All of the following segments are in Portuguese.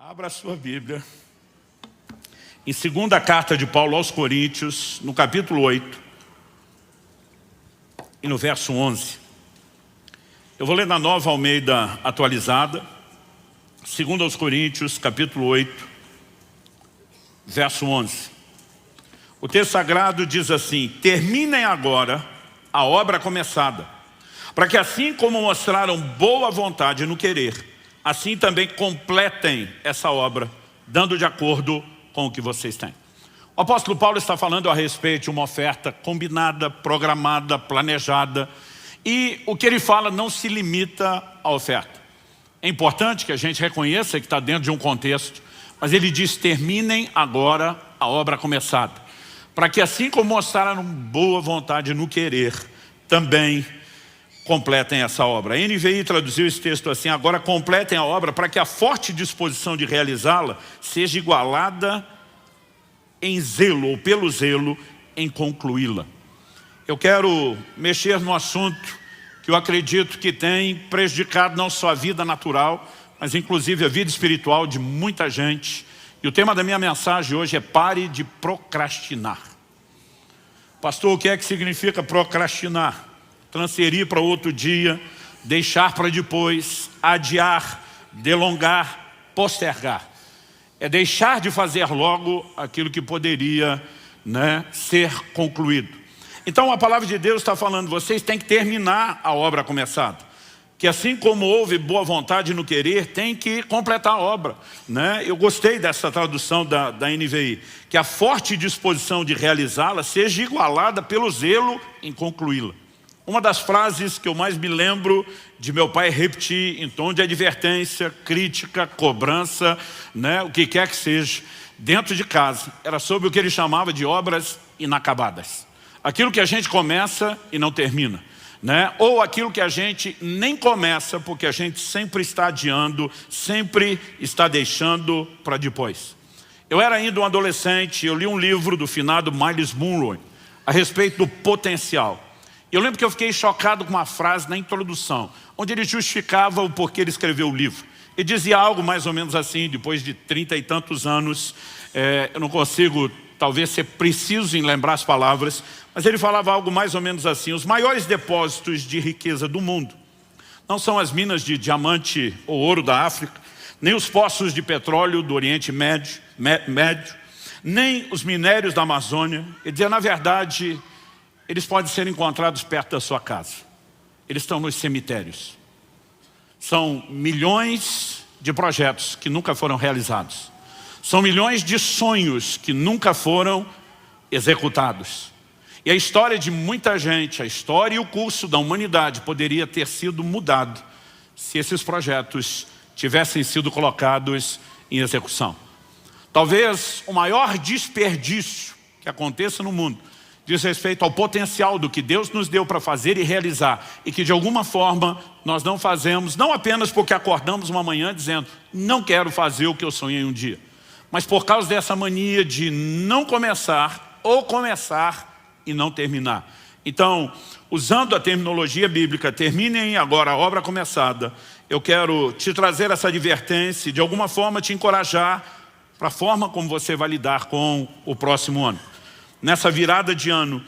Abra a sua Bíblia em segunda carta de Paulo aos Coríntios, no capítulo 8 e no verso 11. Eu vou ler na Nova Almeida atualizada, segunda aos Coríntios, capítulo 8, verso 11. O texto sagrado diz assim: terminem agora a obra começada, para que assim como mostraram boa vontade no querer, assim também completem essa obra, dando de acordo com o que vocês têm. O apóstolo Paulo está falando a respeito de uma oferta combinada, programada, planejada. E o que ele fala não se limita à oferta. É importante que a gente reconheça que está dentro de um contexto, mas ele diz: terminem agora a obra começada, para que assim como mostraram boa vontade no querer, também completem essa obra. A NVI traduziu esse texto assim: agora completem a obra para que a forte disposição de realizá-la seja igualada em zelo, ou pelo zelo, em concluí-la. Eu quero mexer no assunto que eu acredito que tem prejudicado não só a vida natural, mas inclusive a vida espiritual de muita gente. E o tema da minha mensagem hoje é: pare de procrastinar. Pastor, o que é que significa procrastinar? Transferir para outro dia, deixar para depois, adiar, delongar, postergar. É deixar de fazer logo aquilo que poderia, ser concluído. Então a palavra de Deus está falando: vocês têm que terminar a obra começada. Que assim como houve boa vontade no querer, tem que completar a obra. Eu gostei dessa tradução da NVI. Que a forte disposição de realizá-la seja igualada pelo zelo em concluí-la. Uma das frases que eu mais me lembro de meu pai repetir em tom de advertência, crítica, cobrança, o que quer que seja, dentro de casa, era sobre o que ele chamava de obras inacabadas. Aquilo que a gente começa e não termina. Ou aquilo que a gente nem começa porque a gente sempre está adiando, sempre está deixando para depois. Eu era ainda um adolescente, eu li um livro do finado Miles Monroe a respeito do potencial. Eu lembro que eu fiquei chocado com uma frase na introdução, onde ele justificava o porquê ele escreveu o livro. Ele dizia algo mais ou menos assim: depois de 30 e tantos anos, eu não consigo talvez ser preciso em lembrar as palavras, mas ele falava algo mais ou menos assim: os maiores depósitos de riqueza do mundo não são as minas de diamante ou ouro da África, nem os poços de petróleo do Oriente Médio, nem os minérios da Amazônia. Ele dizia: na verdade, eles podem ser encontrados perto da sua casa. Eles estão nos cemitérios. São milhões de projetos que nunca foram realizados. São milhões de sonhos que nunca foram executados. E a história de muita gente, a história e o curso da humanidade poderia ter sido mudado se esses projetos tivessem sido colocados em execução. Talvez o maior desperdício que aconteça no mundo diz respeito ao potencial do que Deus nos deu para fazer e realizar, e que de alguma forma nós não fazemos, não apenas porque acordamos uma manhã dizendo: não quero fazer o que eu sonhei um dia, mas por causa dessa mania de não começar, ou começar e não terminar. Então, usando a terminologia bíblica, terminem agora a obra começada, eu quero te trazer essa advertência e de alguma forma te encorajar para a forma como você vai lidar com o próximo ano. Nessa virada de ano,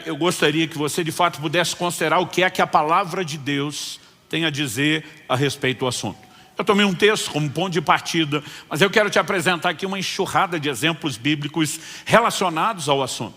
eu gostaria que você de fato pudesse considerar o que é que a palavra de Deus tem a dizer a respeito do assunto. Eu tomei um texto como ponto de partida, mas eu quero te apresentar aqui uma enxurrada de exemplos bíblicos relacionados ao assunto.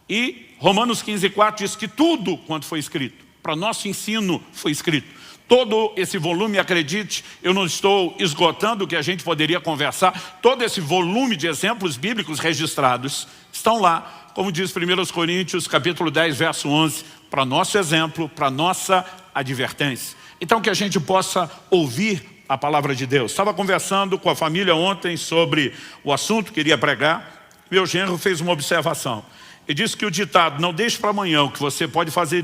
E Romanos 15:4 diz que tudo quanto foi escrito, para nosso ensino foi escrito. Todo esse volume, acredite, eu não estou esgotando o que a gente poderia conversar, todo esse volume de exemplos bíblicos registrados estão lá, como diz 1 Coríntios, capítulo 10, verso 11, para nosso exemplo, para nossa advertência. Então que a gente possa ouvir a palavra de Deus. Estava conversando com a família ontem sobre o assunto que iria pregar. Meu genro fez uma observação. Ele disse que o ditado "não deixe para amanhã o que você pode fazer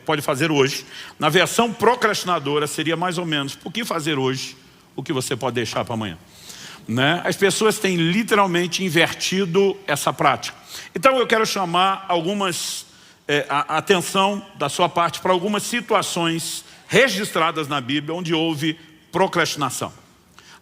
pode fazer hoje", na versão procrastinadora seria mais ou menos: por que fazer hoje o que você pode deixar para amanhã? As pessoas têm literalmente invertido essa prática. Então eu quero chamar a atenção da sua parte para algumas situações registradas na Bíblia onde houve procrastinação.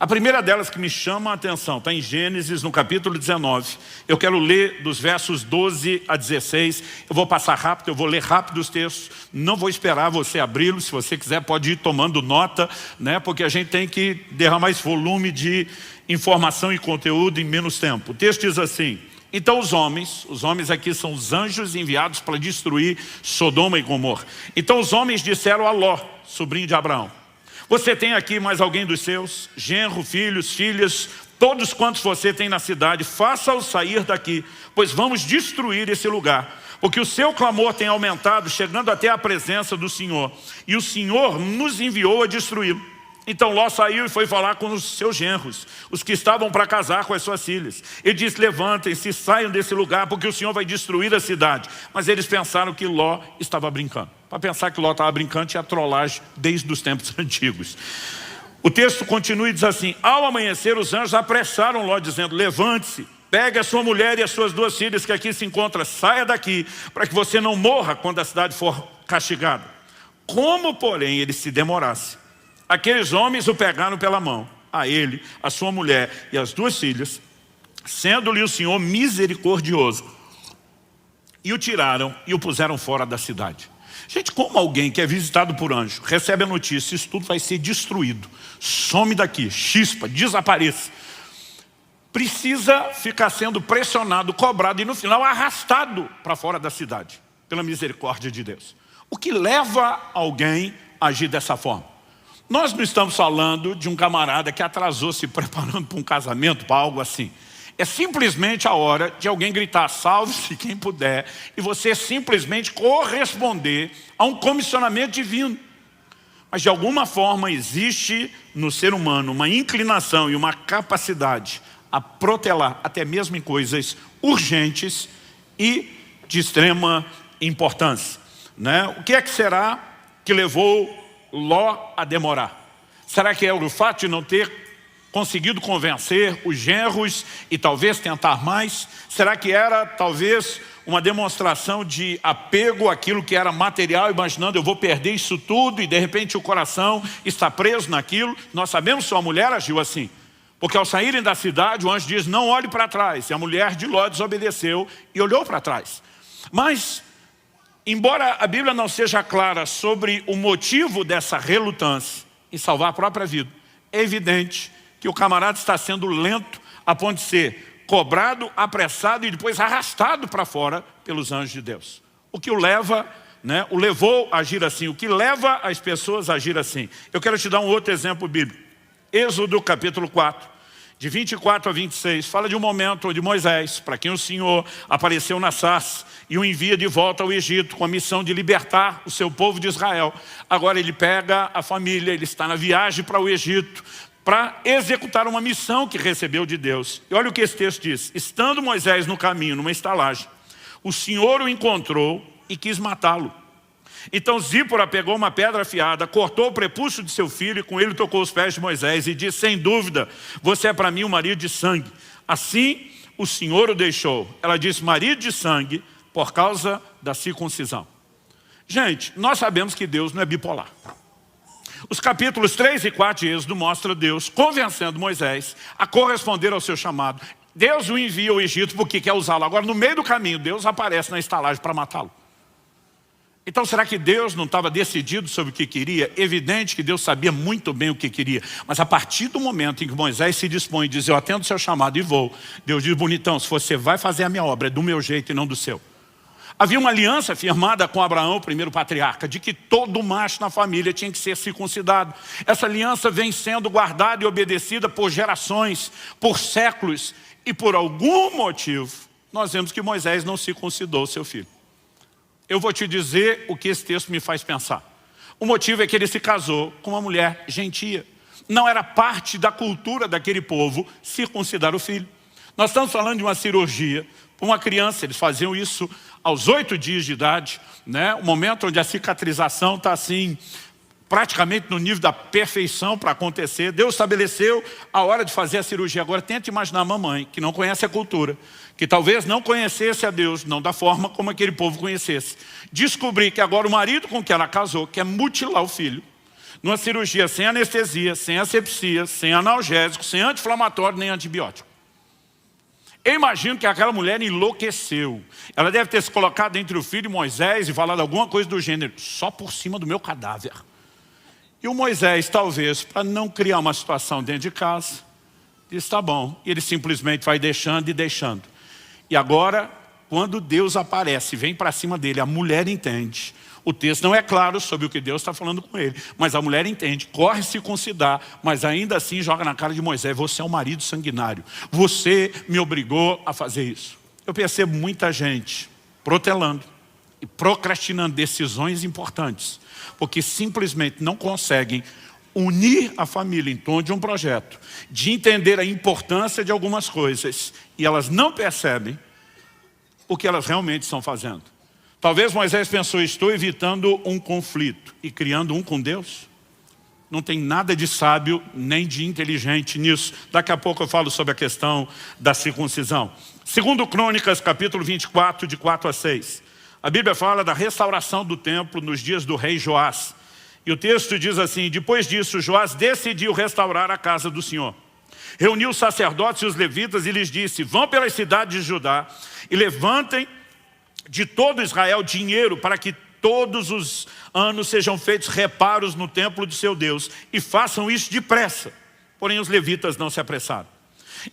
A primeira delas que me chama a atenção está em Gênesis, no capítulo 19. Eu quero ler dos versos 12 a 16. Eu vou passar rápido, eu vou ler rápido os textos. Não vou esperar você abri-los. Se você quiser, pode ir tomando nota, né? Porque a gente tem que derramar esse volume de informação e conteúdo em menos tempo. O texto diz assim: então os homens aqui são os anjos enviados para destruir Sodoma e Gomorra. Então os homens disseram a Ló, sobrinho de Abraão: você tem aqui mais alguém dos seus? Genro, filhos, filhas, todos quantos você tem na cidade, faça-os sair daqui, pois vamos destruir esse lugar. Porque o seu clamor tem aumentado, chegando até a presença do Senhor. E o Senhor nos enviou a destruí-lo. Então Ló saiu e foi falar com os seus genros, os que estavam para casar com as suas filhas. Ele disse: levantem-se, saiam desse lugar, porque o Senhor vai destruir a cidade. Mas eles pensaram que Ló estava brincando. Para pensar que Ló estava brincando, tinha trollagem desde os tempos antigos. O texto continua e diz assim: ao amanhecer os anjos apressaram Ló, dizendo: levante-se, pegue a sua mulher e as suas 2 filhas que aqui se encontram, saia daqui, para que você não morra quando a cidade for castigada. Como, porém, ele se demorasse, aqueles homens o pegaram pela mão, a ele, a sua mulher e as 2 filhas, sendo-lhe o Senhor misericordioso, e o tiraram e o puseram fora da cidade. Gente, como alguém que é visitado por anjo recebe a notícia: isso tudo vai ser destruído, some daqui, chispa, desapareça, precisa ficar sendo pressionado, cobrado e no final arrastado para fora da cidade, pela misericórdia de Deus. O que leva alguém a agir dessa forma? Nós não estamos falando de um camarada que atrasou se preparando para um casamento, para algo assim. É simplesmente a hora de alguém gritar: salve-se quem puder, e você simplesmente corresponder a um comissionamento divino. Mas de alguma forma existe no ser humano uma inclinação e uma capacidade a protelar, até mesmo em coisas urgentes e de extrema importância, né? O que é que será que levou Ló a demorar? Será que é o fato de não ter conseguido convencer os genros e talvez tentar mais? Será que era talvez uma demonstração de apego àquilo que era material, imaginando: eu vou perder isso tudo, e de repente o coração está preso naquilo? Nós sabemos que sua mulher agiu assim, porque ao saírem da cidade o anjo diz: não olhe para trás, e a mulher de Ló desobedeceu e olhou para trás. Mas embora a Bíblia não seja clara sobre o motivo dessa relutância em salvar a própria vida, é evidente que o camarada está sendo lento a ponto de ser cobrado, apressado e depois arrastado para fora pelos anjos de Deus. O que o leva, né, o levou a agir assim, o que leva as pessoas a agir assim. Eu quero te dar um outro exemplo bíblico. Êxodo capítulo 4, de 24 a 26, fala de um momento onde Moisés, para quem o Senhor apareceu na sarça e o envia de volta ao Egito com a missão de libertar o seu povo de Israel. Agora ele pega a família, ele está na viagem para o Egito, para executar uma missão que recebeu de Deus. E olha o que esse texto diz: estando Moisés no caminho, numa estalagem, o Senhor o encontrou e quis matá-lo. Então Zípora pegou uma pedra afiada, cortou o prepúcio de seu filho e com ele tocou os pés de Moisés e disse: sem dúvida, você é para mim um marido de sangue. Assim o Senhor o deixou. Ela disse: marido de sangue, por causa da circuncisão. Gente, nós sabemos que Deus não é bipolar. Os capítulos 3 e 4 de Êxodo mostram Deus convencendo Moisés a corresponder ao seu chamado. Deus o envia ao Egito porque quer usá-lo. Agora, no meio do caminho, Deus aparece na estalagem para matá-lo. Então, será que Deus não estava decidido sobre o que queria? Evidente que Deus sabia muito bem o que queria. Mas a partir do momento em que Moisés se dispõe e diz: eu atendo o seu chamado e vou, Deus diz: bonitão, se você vai fazer a minha obra, é do meu jeito e não do seu. Havia uma aliança firmada com Abraão, o primeiro patriarca, de que todo macho na família tinha que ser circuncidado. Essa aliança vem sendo guardada e obedecida por gerações, por séculos. E por algum motivo, nós vemos que Moisés não circuncidou seu filho. Eu vou te dizer o que esse texto me faz pensar. O motivo é que ele se casou com uma mulher gentia. Não era parte da cultura daquele povo circuncidar o filho. Nós estamos falando de uma cirurgia. Uma criança, eles faziam isso aos 8 dias de idade, né? O momento onde a cicatrização está assim, praticamente no nível da perfeição para acontecer. Deus estabeleceu a hora de fazer a cirurgia. Agora tente imaginar a mamãe, que não conhece a cultura, que talvez não conhecesse a Deus, não da forma como aquele povo conhecesse. Descobrir que agora o marido com que ela casou quer mutilar o filho. Numa cirurgia sem anestesia, sem asepsia, sem analgésico, sem anti-inflamatório nem antibiótico. Eu imagino que aquela mulher enlouqueceu. Ela deve ter se colocado entre o filho e Moisés e falado alguma coisa do gênero, só por cima do meu cadáver. E o Moisés, talvez, para não criar uma situação dentro de casa, disse, tá bom. E ele simplesmente vai deixando e deixando. E agora, quando Deus aparece e vem para cima dele, a mulher entende. O texto não é claro sobre o que Deus está falando com ele, mas a mulher entende, corre circuncidar, mas ainda assim joga na cara de Moisés, você é um marido sanguinário, você me obrigou a fazer isso. Eu percebo muita gente protelando e procrastinando decisões importantes, porque simplesmente não conseguem unir a família em torno de um projeto, de entender a importância de algumas coisas, e elas não percebem o que elas realmente estão fazendo. Talvez Moisés pensou, estou evitando um conflito e criando um com Deus. Não tem nada de sábio nem de inteligente nisso. Daqui a pouco eu falo sobre a questão da circuncisão. Segundo Crônicas, capítulo 24, de 4 a 6. A Bíblia fala da restauração do templo nos dias do rei Joás. E o texto diz assim, depois disso, Joás decidiu restaurar a casa do Senhor. Reuniu os sacerdotes e os levitas e lhes disse, vão pelas cidades de Judá e levantem de todo Israel dinheiro para que todos os anos sejam feitos reparos no templo de seu Deus e façam isso depressa. Porém os levitas não se apressaram.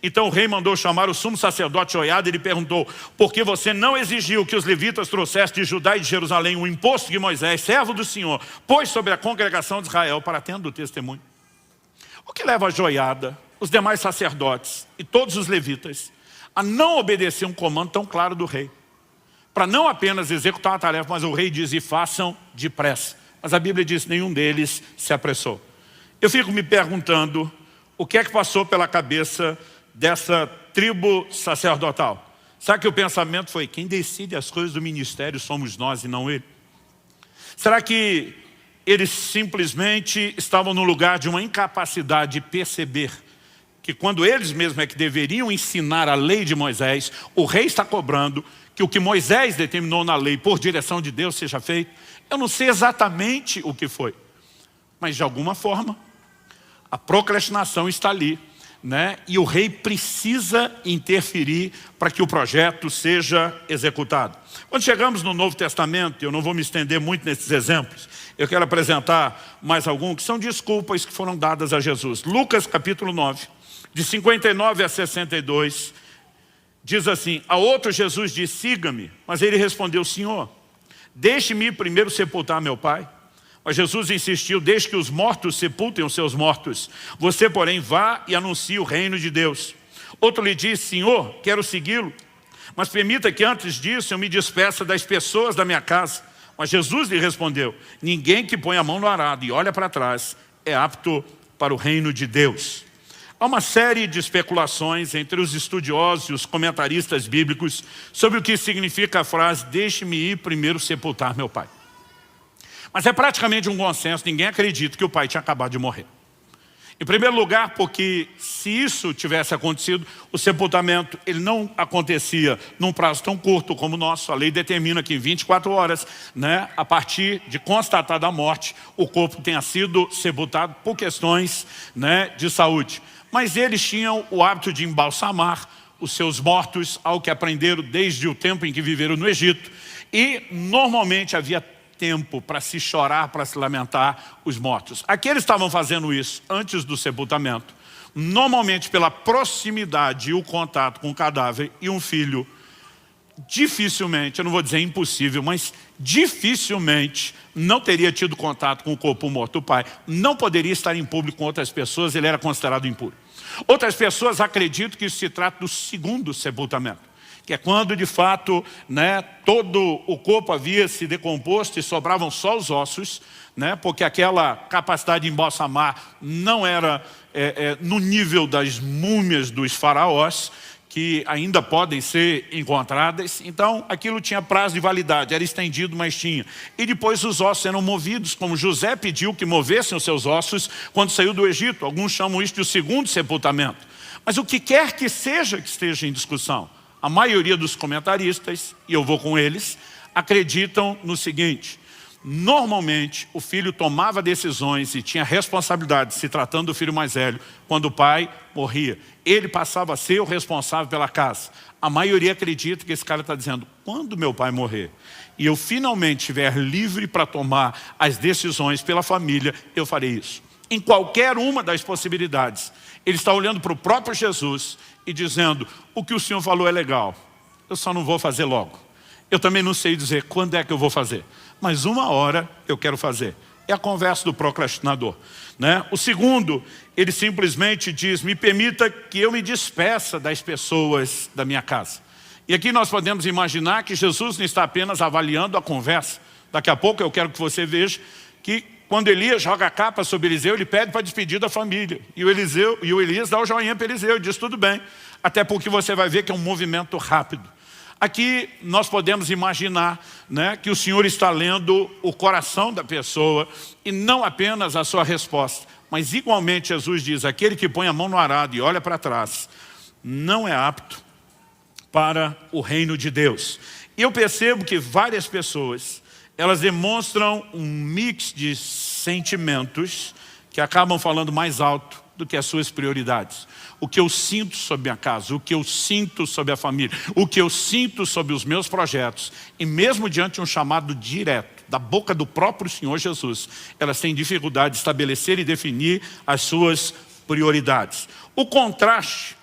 Então o rei mandou chamar o sumo sacerdote Joiada e lhe perguntou, por que você não exigiu que os levitas trouxessem de Judá e de Jerusalém o imposto que Moisés, servo do Senhor, pôs sobre a congregação de Israel para tendo o testemunho? O que leva a Joiada, os demais sacerdotes e todos os levitas a não obedecer um comando tão claro do rei? Para não apenas executar uma tarefa, mas o rei diz, e façam depressa. Mas a Bíblia diz, nenhum deles se apressou. Eu fico me perguntando, o que é que passou pela cabeça dessa tribo sacerdotal? Será que o pensamento foi, quem decide as coisas do ministério somos nós e não ele? Será que eles simplesmente estavam no lugar de uma incapacidade de perceber que quando eles mesmos é que deveriam ensinar a lei de Moisés, o rei está cobrando que o que Moisés determinou na lei por direção de Deus seja feito? Eu não sei exatamente o que foi, mas de alguma forma a procrastinação está ali, né? E o rei precisa interferir para que o projeto seja executado. Quando chegamos no Novo Testamento, eu não vou me estender muito nesses exemplos, eu quero apresentar mais alguns que são desculpas que foram dadas a Jesus. Lucas capítulo 9, de 59 a 62, diz assim, a outro Jesus disse, siga-me. Mas ele respondeu, Senhor, deixe-me ir primeiro sepultar meu pai. Mas Jesus insistiu, deixe que os mortos sepultem os seus mortos. Você, porém, vá e anuncie o reino de Deus. Outro lhe disse, Senhor, quero segui-lo. Mas permita que antes disso eu me despeça das pessoas da minha casa. Mas Jesus lhe respondeu, ninguém que põe a mão no arado e olha para trás é apto para o reino de Deus. Há uma série de especulações entre os estudiosos e os comentaristas bíblicos sobre o que significa a frase, deixe-me ir primeiro sepultar meu pai. Mas é praticamente um consenso, ninguém acredita que o pai tinha acabado de morrer. Em primeiro lugar, porque se isso tivesse acontecido, o sepultamento ele não acontecia num prazo tão curto como o nosso. A lei determina que em 24 horas, né, a partir de constatada a morte, o corpo tenha sido sepultado por questões, né, de saúde. Mas eles tinham o hábito de embalsamar os seus mortos, algo que aprenderam desde o tempo em que viveram no Egito. E normalmente havia tempo para se chorar, para se lamentar os mortos. Aqui eles estavam fazendo isso antes do sepultamento. Normalmente pela proximidade e o contato com o cadáver, e um filho dificilmente, eu não vou dizer impossível, mas dificilmente não teria tido contato com o corpo morto do pai, não poderia estar em público com outras pessoas, ele era considerado impuro. Outras pessoas acreditam que isso se trata do segundo sepultamento, que é quando de fato, né, todo o corpo havia se decomposto e sobravam só os ossos, né, porque aquela capacidade de embalsamar não era no nível das múmias dos faraós, que ainda podem ser encontradas. Então aquilo tinha prazo de validade, era estendido, mas tinha. E depois os ossos eram movidos, como José pediu que movessem os seus ossos quando saiu do Egito. Alguns chamam isso de o segundo sepultamento. Mas o que quer que seja que esteja em discussão, a maioria dos comentaristas, e eu vou com eles, acreditam no seguinte, Normalmente, o filho tomava decisões e tinha responsabilidade, se tratando do filho mais velho, quando o pai morria. Ele passava a ser o responsável pela casa. A maioria acredita que esse cara está dizendo, quando meu pai morrer, e eu finalmente estiver livre para tomar as decisões pela família, eu farei isso. Em qualquer uma das possibilidades, ele está olhando para o próprio Jesus e dizendo, o que o Senhor falou é legal, eu só não vou fazer logo. Eu também não sei dizer quando é que eu vou fazer, mas uma hora eu quero fazer. É a conversa do procrastinador, né? O segundo, ele simplesmente diz, me permita que eu me despeça das pessoas da minha casa. E aqui nós podemos imaginar que Jesus não está apenas avaliando a conversa. Daqui a pouco eu quero que você veja que quando Elias joga a capa sobre Eliseu, ele pede para despedir da família. E o Elias dá o joinha para Eliseu e diz, tudo bem. Até porque você vai ver que é um movimento rápido. Aqui nós podemos imaginar, né, que o Senhor está lendo o coração da pessoa e não apenas a sua resposta. Mas igualmente Jesus diz, aquele que põe a mão no arado e olha para trás, não é apto para o reino de Deus. E eu percebo que várias pessoas, elas demonstram um mix de sentimentos que acabam falando mais alto do que as suas prioridades. O que eu sinto sobre a casa, o que eu sinto sobre a família, o que eu sinto sobre os meus projetos. E mesmo diante de um chamado direto da boca do próprio Senhor Jesus, elas têm dificuldade de estabelecer e definir as suas prioridades. O contraste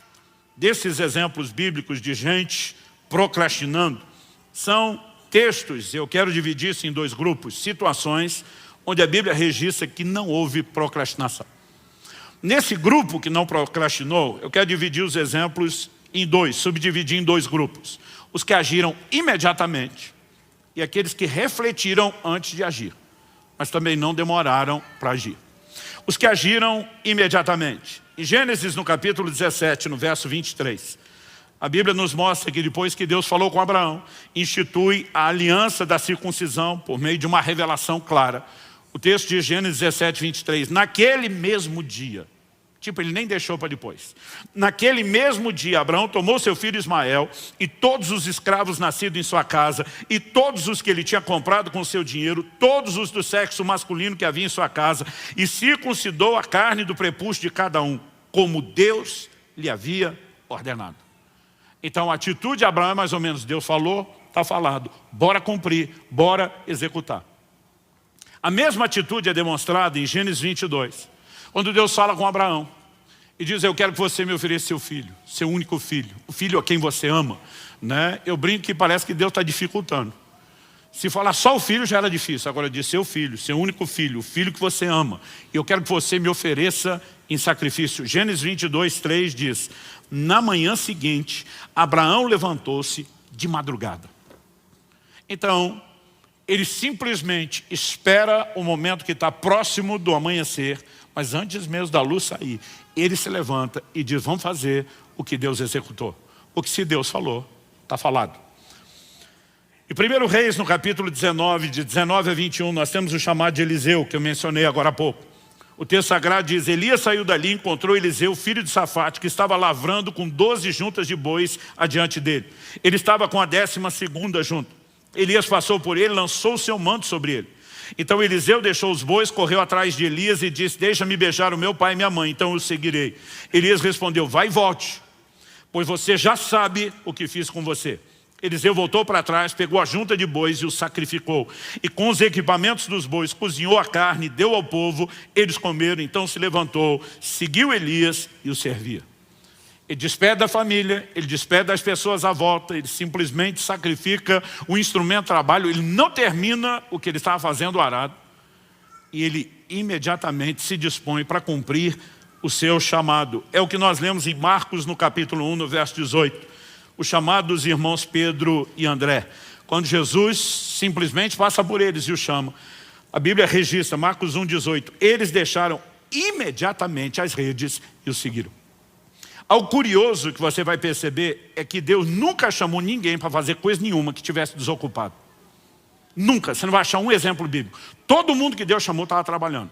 desses exemplos bíblicos de gente procrastinando são textos, eu quero dividir isso em dois grupos, situações onde a Bíblia registra que não houve procrastinação. Nesse grupo que não procrastinou, eu quero dividir os exemplos em dois, subdividir em dois grupos. Os que agiram imediatamente e aqueles que refletiram antes de agir, mas também não demoraram para agir. Os que agiram imediatamente. Em Gênesis, no capítulo 17, no verso 23, a Bíblia nos mostra que depois que Deus falou com Abraão, institui a aliança da circuncisão por meio de uma revelação clara. O texto de Gênesis 17, 23, naquele mesmo dia, tipo, ele nem deixou para depois. Naquele mesmo dia, Abraão tomou seu filho Ismael e todos os escravos nascidos em sua casa e todos os que ele tinha comprado com seu dinheiro, todos os do sexo masculino que havia em sua casa e circuncidou a carne do prepúcio de cada um, como Deus lhe havia ordenado. Então a atitude de Abraão é mais ou menos, Deus falou, está falado, bora cumprir, bora executar. A mesma atitude é demonstrada em Gênesis 22, quando Deus fala com Abraão e diz, eu quero que você me ofereça seu filho, seu único filho, o filho a quem você ama, né? Eu brinco que parece que Deus está dificultando. Se falar só o filho já era difícil, agora diz seu filho, seu único filho, o filho que você ama, e eu quero que você me ofereça em sacrifício. Gênesis 22, 3 diz, na manhã seguinte, Abraão levantou-se de madrugada. Então, ele simplesmente espera o momento que está próximo do amanhecer, mas antes mesmo da luz sair, ele se levanta e diz, vamos fazer o que Deus executou. Porque se Deus falou, está falado. Em 1 Reis, no capítulo 19, de 19 a 21, nós temos o chamado de Eliseu, que eu mencionei agora há pouco. O texto sagrado diz, Elias saiu dali e encontrou Eliseu, filho de Safate, que estava lavrando com 12 juntas de bois adiante dele. Ele estava com a 12ª junta. Elias passou por ele, lançou o seu manto sobre ele. Então Eliseu deixou os bois, correu atrás de Elias e disse, deixa-me beijar o meu pai e minha mãe, então eu seguirei. Elias respondeu, vai e volte, pois você já sabe o que fiz com você. Eliseu voltou para trás, pegou a junta de bois e o sacrificou. E com os equipamentos dos bois, cozinhou a carne, deu ao povo, eles comeram, então se levantou, seguiu Elias e o servia. Ele despede da família, ele despede das pessoas à volta, ele simplesmente sacrifica o instrumento de trabalho, ele não termina o que ele estava fazendo o arado, e ele imediatamente se dispõe para cumprir o seu chamado. É o que nós lemos em Marcos, no capítulo 1, no verso 18, o chamado dos irmãos Pedro e André. Quando Jesus simplesmente passa por eles e os chama, a Bíblia registra, Marcos 1, 18, eles deixaram imediatamente as redes e o seguiram. Algo curioso que você vai perceber é que Deus nunca chamou ninguém para fazer coisa nenhuma que estivesse desocupado. Nunca, você não vai achar um exemplo bíblico. Todo mundo que Deus chamou estava trabalhando.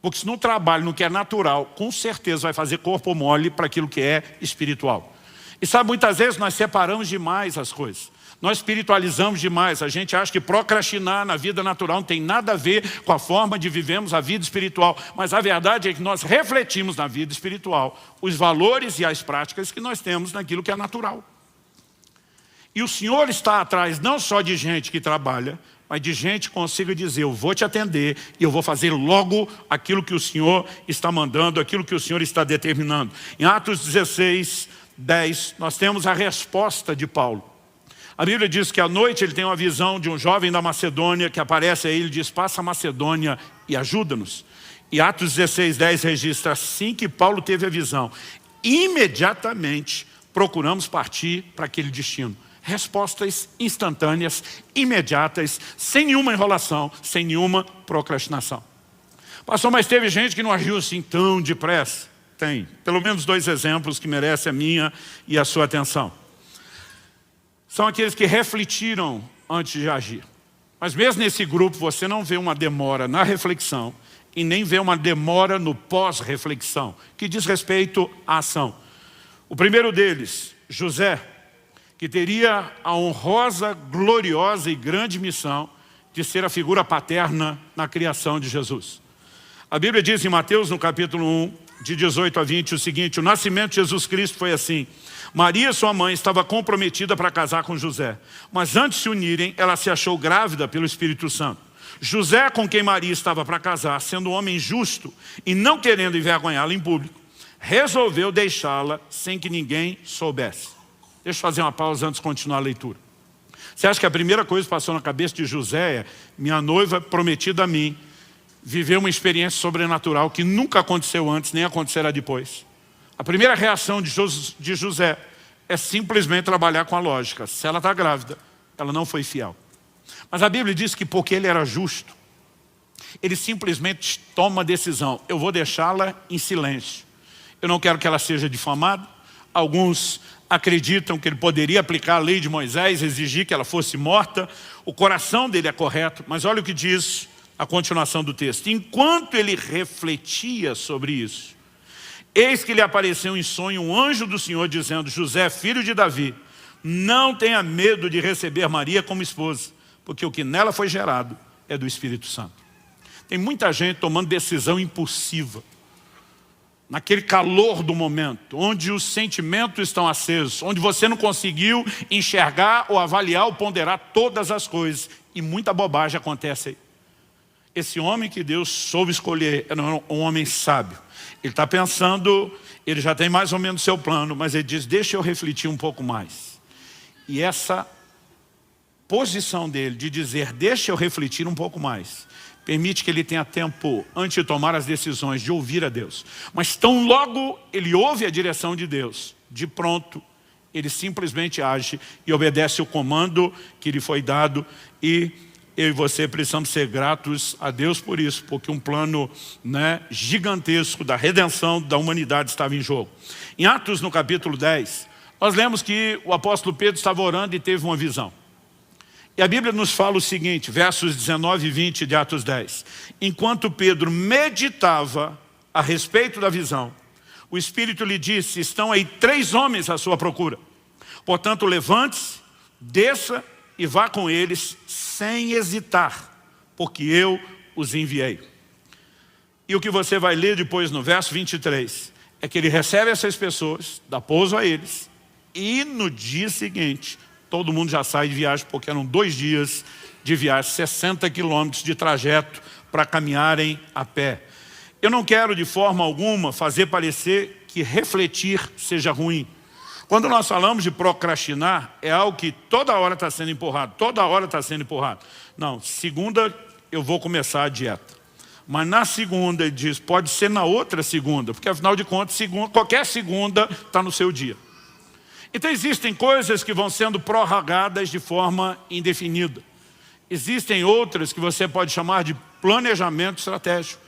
Porque se no trabalho, no que é natural, com certeza vai fazer corpo mole para aquilo que é espiritual. E sabe, muitas vezes nós separamos demais as coisas. Nós espiritualizamos demais, a gente acha que procrastinar na vida natural não tem nada a ver com a forma de vivemos a vida espiritual. Mas a verdade é que nós refletimos na vida espiritual os valores e as práticas que nós temos naquilo que é natural. E o Senhor está atrás não só de gente que trabalha, mas de gente que consiga dizer, eu vou te atender e eu vou fazer logo aquilo que o Senhor está mandando, aquilo que o Senhor está determinando. Em Atos 16, 10, nós temos a resposta de Paulo. A Bíblia diz que à noite ele tem uma visão de um jovem da Macedônia que aparece a ele e diz, passa a Macedônia e ajuda-nos. E Atos 16, 10 registra, assim que Paulo teve a visão, imediatamente procuramos partir para aquele destino. Respostas instantâneas, imediatas, sem nenhuma enrolação, sem nenhuma procrastinação. Pastor, mas teve gente que não agiu assim tão depressa? Tem. Pelo menos 2 exemplos que merecem a minha e a sua atenção. São aqueles que refletiram antes de agir. Mas mesmo nesse grupo você não vê uma demora na reflexão e nem vê uma demora no pós-reflexão, que diz respeito à ação. O primeiro deles, José, que teria a honrosa, gloriosa e grande missão de ser a figura paterna na criação de Jesus. A Bíblia diz em Mateus, no capítulo 1, de 18 a 20, o seguinte, o nascimento de Jesus Cristo foi assim. Maria, sua mãe, estava comprometida para casar com José, mas antes de se unirem, ela se achou grávida pelo Espírito Santo. José, com quem Maria estava para casar, sendo um homem justo e não querendo envergonhá-la em público, resolveu deixá-la sem que ninguém soubesse. Deixa eu fazer uma pausa antes de continuar a leitura. Você acha que a primeira coisa que passou na cabeça de José é, minha noiva prometida a mim, viveu uma experiência sobrenatural que nunca aconteceu antes, nem acontecerá depois? A primeira reação de José é simplesmente trabalhar com a lógica. Se ela está grávida, ela não foi fiel. Mas a Bíblia diz que porque ele era justo, ele simplesmente toma a decisão. Eu vou deixá-la em silêncio. Eu não quero que ela seja difamada. Alguns acreditam que ele poderia aplicar a lei de Moisés, exigir que ela fosse morta. O coração dele é correto, mas olha o que diz a continuação do texto. Enquanto ele refletia sobre isso, eis que lhe apareceu em sonho um anjo do Senhor dizendo, José, filho de Davi, não tenha medo de receber Maria como esposa, porque o que nela foi gerado é do Espírito Santo. Tem muita gente tomando decisão impulsiva, naquele calor do momento, onde os sentimentos estão acesos, onde você não conseguiu enxergar ou avaliar ou ponderar todas as coisas, e muita bobagem acontece aí. Esse homem que Deus soube escolher era um homem sábio. Ele está pensando, ele já tem mais ou menos seu plano, mas ele diz, deixa eu refletir um pouco mais. E essa posição dele de dizer, deixa eu refletir um pouco mais, permite que ele tenha tempo, antes de tomar as decisões, de ouvir a Deus. Mas tão logo ele ouve a direção de Deus, de pronto, ele simplesmente age e obedece o comando que lhe foi dado. E eu e você precisamos ser gratos a Deus por isso, porque um plano gigantesco da redenção da humanidade estava em jogo. Em Atos, no capítulo 10, nós lemos que o apóstolo Pedro estava orando e teve uma visão. E a Bíblia nos fala o seguinte, versos 19 e 20 de Atos 10. Enquanto Pedro meditava a respeito da visão, o Espírito lhe disse, estão aí 3 homens à sua procura. Portanto, levante-se, desça e vá com eles sem hesitar, porque eu os enviei. E o que você vai ler depois no verso 23, é que ele recebe essas pessoas, dá pouso a eles, e no dia seguinte, todo mundo já sai de viagem, porque eram 2 dias de viagem, 60 quilômetros de trajeto para caminharem a pé. Eu não quero de forma alguma fazer parecer que refletir seja ruim. Quando nós falamos de procrastinar, é algo que toda hora está sendo empurrado, toda hora está sendo empurrado. Não, segunda eu vou começar a dieta. Mas na segunda, ele diz, pode ser na outra segunda, porque afinal de contas, qualquer segunda está no seu dia. Então existem coisas que vão sendo prorrogadas de forma indefinida. Existem outras que você pode chamar de planejamento estratégico.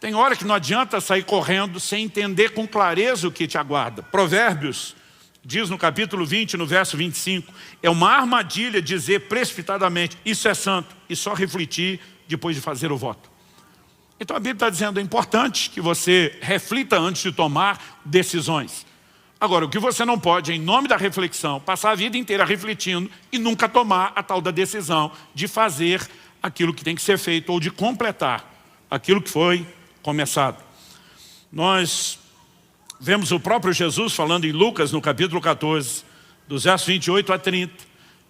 Tem hora que não adianta sair correndo sem entender com clareza o que te aguarda. Provérbios diz no capítulo 20, no verso 25, é uma armadilha dizer precipitadamente, isso é santo, e só refletir depois de fazer o voto. Então a Bíblia está dizendo, é importante que você reflita antes de tomar decisões. Agora, o que você não pode, em nome da reflexão, passar a vida inteira refletindo e nunca tomar a tal da decisão de fazer aquilo que tem que ser feito ou de completar aquilo que foi começado. Nós vemos o próprio Jesus falando em Lucas, no capítulo 14, dos versos 28 a 30.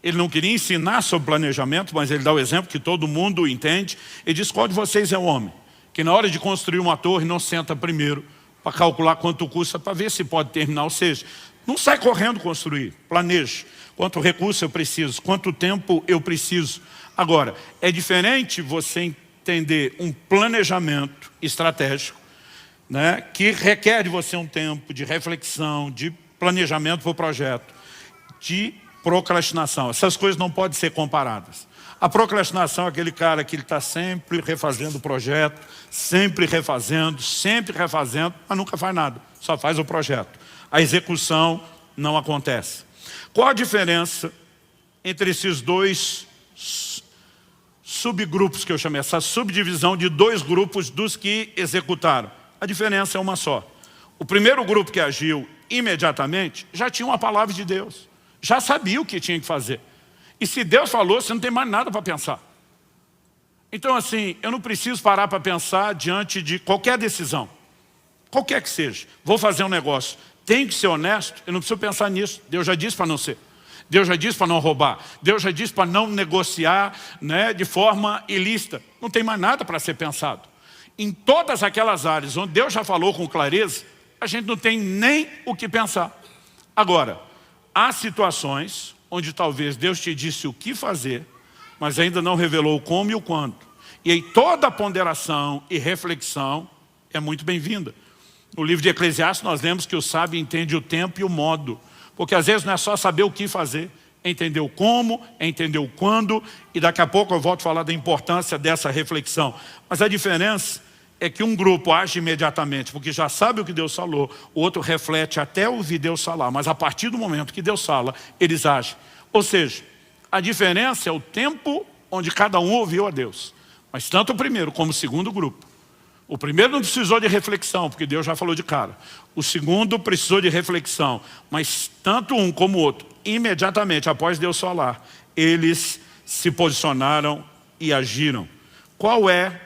Ele não queria ensinar sobre planejamento, mas ele dá o exemplo que todo mundo entende. Ele diz: qual de vocês é o homem que na hora de construir uma torre não senta primeiro para calcular quanto custa, para ver se pode terminar? Ou seja, não sai correndo construir, planeje. Quanto recurso eu preciso, quanto tempo eu preciso. Agora, é diferente você entender um planejamento estratégico, né, que requer de você um tempo de reflexão, de planejamento para o projeto, de procrastinação. Essas coisas não podem ser comparadas. A procrastinação é aquele cara que ele está sempre refazendo o projeto, sempre refazendo, mas nunca faz nada, só faz o projeto. A execução não acontece. Qual a diferença entre esses dois subgrupos que eu chamei, essa subdivisão de dois grupos dos que executaram? A diferença é uma só. O primeiro grupo que agiu imediatamente já tinha uma palavra de Deus, já sabia o que tinha que fazer. E se Deus falou, você não tem mais nada para pensar. Então assim, eu não preciso parar para pensar diante de qualquer decisão, qualquer que seja. Vou fazer um negócio, tenho que ser honesto, eu não preciso pensar nisso. Deus já disse para não ser. Deus já disse para não roubar. Deus já disse para não negociar, né, de forma ilícita. Não tem mais nada para ser pensado. Em todas aquelas áreas onde Deus já falou com clareza, a gente não tem nem o que pensar. Agora, há situações onde talvez Deus te disse o que fazer, mas ainda não revelou o como e o quando. E aí toda a ponderação e reflexão é muito bem-vinda. No livro de Eclesiastes nós lemos que o sábio entende o tempo e o modo. Porque às vezes não é só saber o que fazer, é entender o como, é entender o quando, e daqui a pouco eu volto a falar da importância dessa reflexão. Mas a diferença é que um grupo age imediatamente, porque já sabe o que Deus falou, o outro reflete até ouvir Deus falar, mas a partir do momento que Deus fala, eles agem. Ou seja, a diferença é o tempo onde cada um ouviu a Deus. Mas tanto o primeiro como o segundo grupo. O primeiro não precisou de reflexão, porque Deus já falou de cara. O segundo precisou de reflexão, mas tanto um como o outro, imediatamente após Deus falar, eles se posicionaram e agiram. Qual é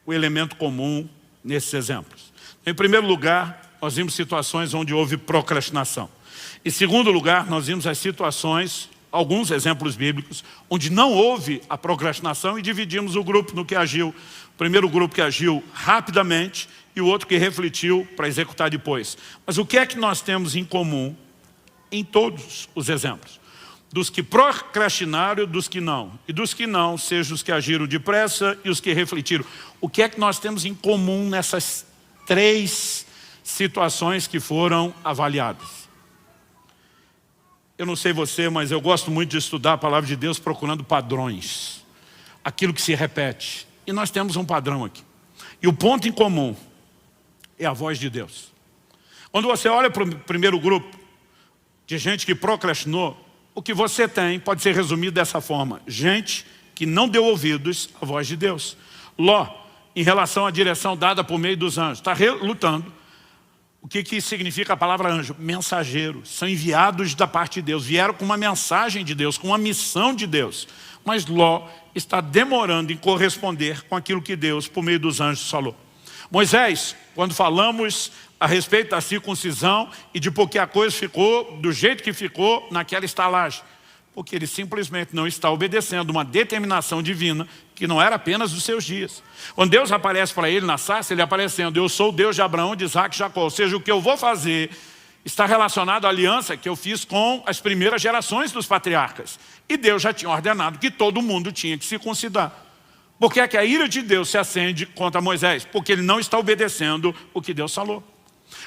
o elemento comum nesses exemplos? Em primeiro lugar, nós vimos situações onde houve procrastinação. Em segundo lugar, nós vimos as situações, alguns exemplos bíblicos, onde não houve a procrastinação e dividimos o grupo no que agiu. O primeiro grupo que agiu rapidamente e o outro que refletiu para executar depois. Mas o que é que nós temos em comum em todos os exemplos? Dos que procrastinaram e dos que não. E dos que não, sejam os que agiram depressa e os que refletiram. O que é que nós temos em comum nessas três situações que foram avaliadas? Eu não sei você, mas eu gosto muito de estudar a palavra de Deus procurando padrões. Aquilo que se repete. E nós temos um padrão aqui. E o ponto em comum é a voz de Deus. Quando você olha para o primeiro grupo de gente que procrastinou, o que você tem pode ser resumido dessa forma: gente que não deu ouvidos à voz de Deus. Ló, em relação à direção dada por meio dos anjos, está relutando. O que significa a palavra anjo? Mensageiro. São enviados da parte de Deus. Vieram com uma mensagem de Deus, com uma missão de Deus. Mas Ló está demorando em corresponder com aquilo que Deus, por meio dos anjos, falou. Moisés, quando falamos a respeito da circuncisão e de por que a coisa ficou do jeito que ficou naquela estalagem, porque ele simplesmente não está obedecendo uma determinação divina que não era apenas dos seus dias. Quando Deus aparece para ele na sarça, ele aparecendo: eu sou o Deus de Abraão, de Isaac e Jacó. Ou seja, o que eu vou fazer está relacionado à aliança que eu fiz com as primeiras gerações dos patriarcas. E Deus já tinha ordenado que todo mundo tinha que circuncidar. Por que é que a ira de Deus se acende contra Moisés? Porque ele não está obedecendo o que Deus falou.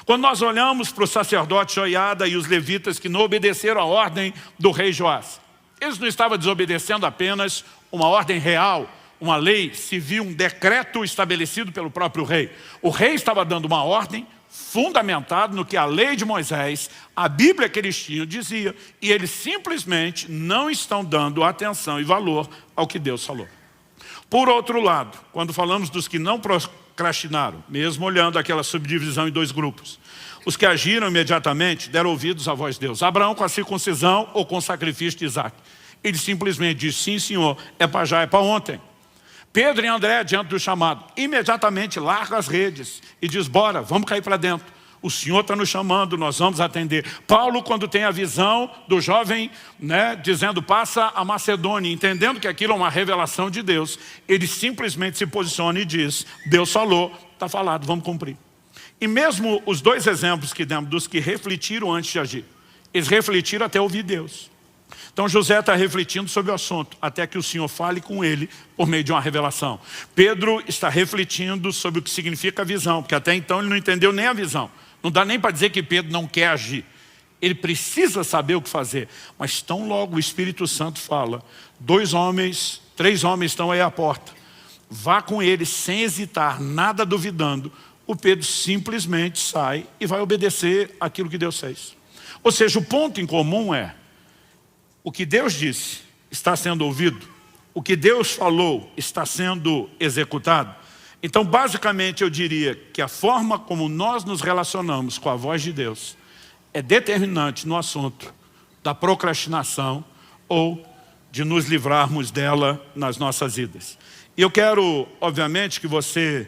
Quando nós olhamos para o sacerdote Joiada e os levitas que não obedeceram a ordem do rei Joás, eles não estavam desobedecendo apenas uma ordem real, uma lei civil, um decreto estabelecido pelo próprio rei. O rei estava dando uma ordem fundamentado no que a lei de Moisés, a Bíblia que eles tinham, dizia. E eles simplesmente não estão dando atenção e valor ao que Deus falou. Por outro lado, quando falamos dos que não procrastinaram, mesmo olhando aquela subdivisão em 2 grupos. Os que agiram imediatamente deram ouvidos à voz de Deus. Abraão com a circuncisão ou com o sacrifício de Isaac. Ele simplesmente disse, sim senhor, é para já, é para ontem. Pedro e André, diante do chamado, imediatamente larga as redes e diz, bora, vamos cair para dentro. O Senhor está nos chamando, nós vamos atender. Paulo, quando tem a visão do jovem, dizendo, passa a Macedônia, entendendo que aquilo é uma revelação de Deus, ele simplesmente se posiciona e diz, Deus falou, está falado, vamos cumprir. E mesmo os 2 exemplos que demos, dos que refletiram antes de agir, eles refletiram até ouvir Deus. Então José está refletindo sobre o assunto, até que o Senhor fale com ele por meio de uma revelação. Pedro está refletindo sobre o que significa a visão, porque até então ele não entendeu nem a visão. Não dá nem para dizer que Pedro não quer agir. Ele precisa saber o que fazer. Mas tão logo o Espírito Santo fala, 2 homens, 3 homens estão aí à porta. Vá com eles sem hesitar, nada duvidando. O Pedro simplesmente sai e vai obedecer aquilo que Deus fez. Ou seja, o ponto em comum é, o que Deus disse está sendo ouvido, o que Deus falou está sendo executado. Então, basicamente, eu diria que a forma como nós nos relacionamos com a voz de Deus é determinante no assunto da procrastinação ou de nos livrarmos dela nas nossas vidas. E eu quero, obviamente, que você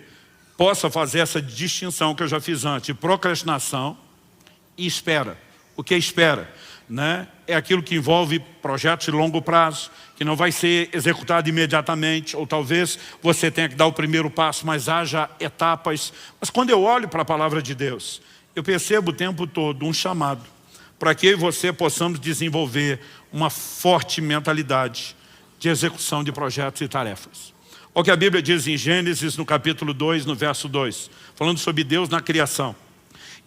possa fazer essa distinção que eu já fiz antes, de procrastinação e espera. O que é espera? É aquilo que envolve projetos de longo prazo, que não vai ser executado imediatamente, ou talvez você tenha que dar o primeiro passo, mas haja etapas. Mas quando eu olho para a palavra de Deus, eu percebo o tempo todo um chamado para que eu e você possamos desenvolver uma forte mentalidade de execução de projetos e tarefas. Olha o que a Bíblia diz em Gênesis, no capítulo 2, no verso 2, falando sobre Deus na criação.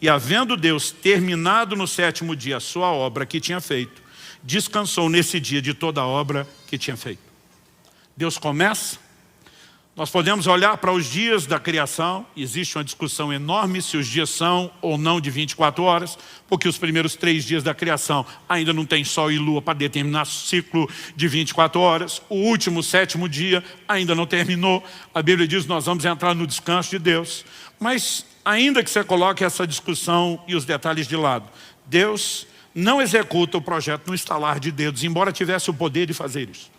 E havendo Deus terminado no 7º dia a sua obra que tinha feito, descansou nesse dia de toda a obra que tinha feito. Deus começa, nós podemos olhar para os dias da criação, existe uma discussão enorme se os dias são ou não de 24 horas, porque os primeiros 3 dias da criação ainda não tem sol e lua para determinar o ciclo de 24 horas, o último, 7º dia, ainda não terminou, a Bíblia diz que nós vamos entrar no descanso de Deus, mas ainda que você coloque essa discussão e os detalhes de lado, Deus não executa o projeto no estalar de dedos, embora tivesse o poder de fazer isso.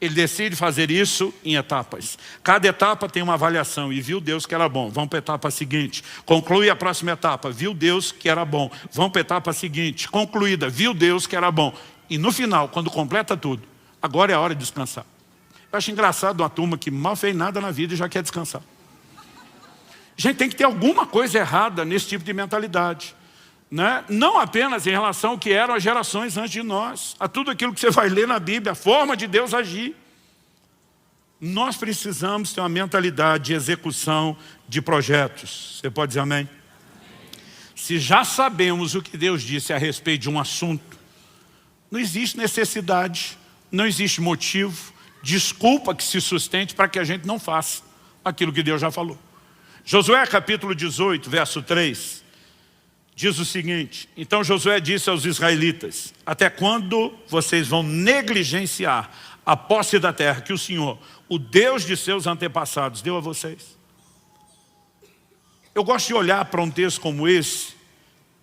Ele decide fazer isso em etapas. Cada etapa tem uma avaliação e viu Deus que era bom. Vamos para a etapa seguinte. Conclui a próxima etapa. Viu Deus que era bom. Vamos para a etapa seguinte. Concluída. Viu Deus que era bom. E no final, quando completa tudo, agora é a hora de descansar. Eu acho engraçado uma turma que mal fez nada na vida e já quer descansar. Gente, tem que ter alguma coisa errada nesse tipo de mentalidade. Não apenas em relação ao que eram as gerações antes de nós, a tudo aquilo que você vai ler na Bíblia, a forma de Deus agir. Nós precisamos ter uma mentalidade de execução de projetos. Você pode dizer amém? Se já sabemos o que Deus disse a respeito de um assunto, não existe necessidade, não existe motivo, desculpa que se sustente para que a gente não faça aquilo que Deus já falou. Josué capítulo 18, verso 3, diz o seguinte, então Josué disse aos israelitas, até quando vocês vão negligenciar a posse da terra que o Senhor, o Deus de seus antepassados, deu a vocês? Eu gosto de olhar para um texto como esse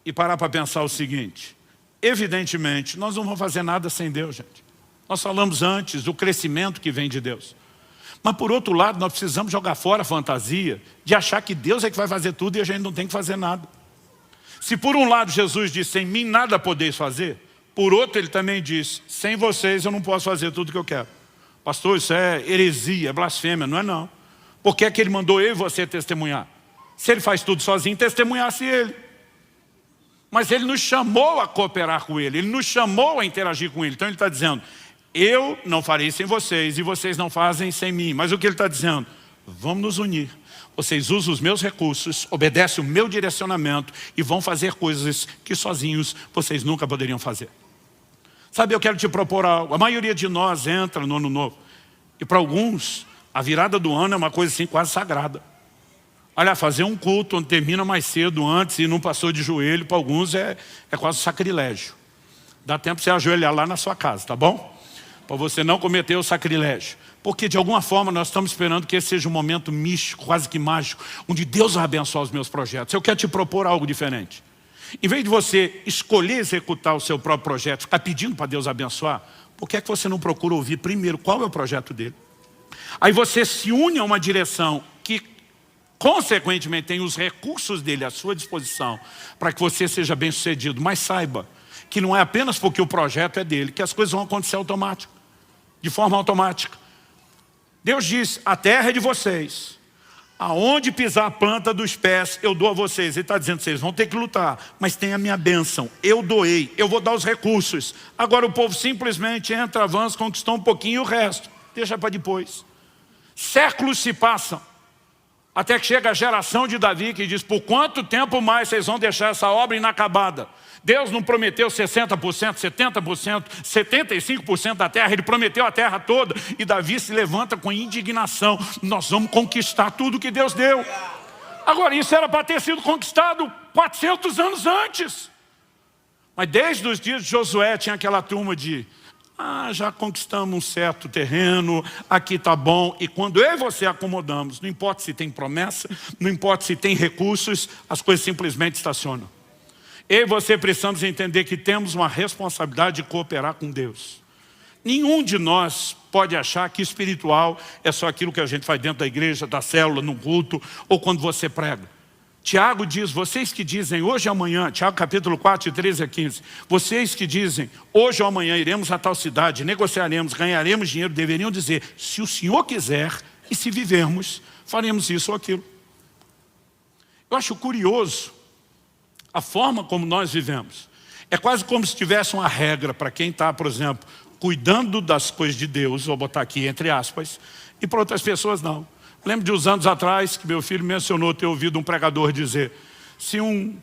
e parar para pensar o seguinte, evidentemente, nós não vamos fazer nada sem Deus, gente. Nós falamos antes do crescimento que vem de Deus. Mas por outro lado, nós precisamos jogar fora a fantasia de achar que Deus é que vai fazer tudo e a gente não tem que fazer nada. Se por um lado Jesus disse, sem mim nada podeis fazer, por outro ele também disse, sem vocês eu não posso fazer tudo o que eu quero. Pastor, isso é heresia, é blasfêmia, não é não. Por que é que ele mandou eu e você testemunhar? Se ele faz tudo sozinho, testemunhasse ele. Mas ele nos chamou a cooperar com ele, ele nos chamou a interagir com ele. Então ele está dizendo, eu não farei sem vocês e vocês não fazem sem mim. Mas o que ele está dizendo? Vamos nos unir. Vocês usam os meus recursos, obedecem o meu direcionamento e vão fazer coisas que sozinhos vocês nunca poderiam fazer. Sabe, eu quero te propor algo. A maioria de nós entra no ano novo. E para alguns, a virada do ano é uma coisa assim quase sagrada. Olha, fazer um culto onde termina mais cedo antes e não passou de joelho, para alguns é quase um sacrilégio. Dá tempo de você ajoelhar lá na sua casa, tá bom? Para você não cometer o sacrilégio. Porque de alguma forma nós estamos esperando que esse seja um momento místico, quase que mágico, onde Deus vai abençoar os meus projetos. Eu quero te propor algo diferente. Em vez de você escolher executar o seu próprio projeto, ficar pedindo para Deus abençoar, por que é que você não procura ouvir primeiro qual é o projeto dele? Aí você se une a uma direção que, consequentemente, tem os recursos dele à sua disposição para que você seja bem sucedido. Mas saiba que não é apenas porque o projeto é dele que as coisas vão acontecer de forma automática. Deus diz, a terra é de vocês. Aonde pisar a planta dos pés, eu dou a vocês. Ele está dizendo, vocês vão ter que lutar, mas tem a minha bênção. Eu doei, eu vou dar os recursos. Agora o povo simplesmente entra, avança, conquistou um pouquinho e o resto deixa para depois. Séculos se passam, até que chega a geração de Davi que diz, por quanto tempo mais vocês vão deixar essa obra inacabada? Deus não prometeu 60%, 70%, 75% da terra, Ele prometeu a terra toda. E Davi se levanta com indignação. Nós vamos conquistar tudo que Deus deu. Agora, isso era para ter sido conquistado 400 anos antes. Mas desde os dias de Josué tinha aquela turma de, já conquistamos um certo terreno, aqui está bom. E quando eu e você acomodamos, não importa se tem promessa, não importa se tem recursos, as coisas simplesmente estacionam. Eu e você precisamos entender que temos uma responsabilidade de cooperar com Deus. Nenhum de nós pode achar que espiritual é só aquilo que a gente faz dentro da igreja, da célula, no culto, ou quando você prega. Tiago diz, vocês que dizem hoje ou amanhã, Tiago capítulo 4, 13 a 15, vocês que dizem hoje ou amanhã iremos a tal cidade, negociaremos, ganharemos dinheiro, deveriam dizer, se o Senhor quiser e se vivermos, faremos isso ou aquilo. Eu acho curioso a forma como nós vivemos. É quase como se tivesse uma regra para quem está, por exemplo, cuidando das coisas de Deus, vou botar aqui entre aspas, e para outras pessoas não. Lembro de uns anos atrás que meu filho mencionou ter ouvido um pregador dizer, se um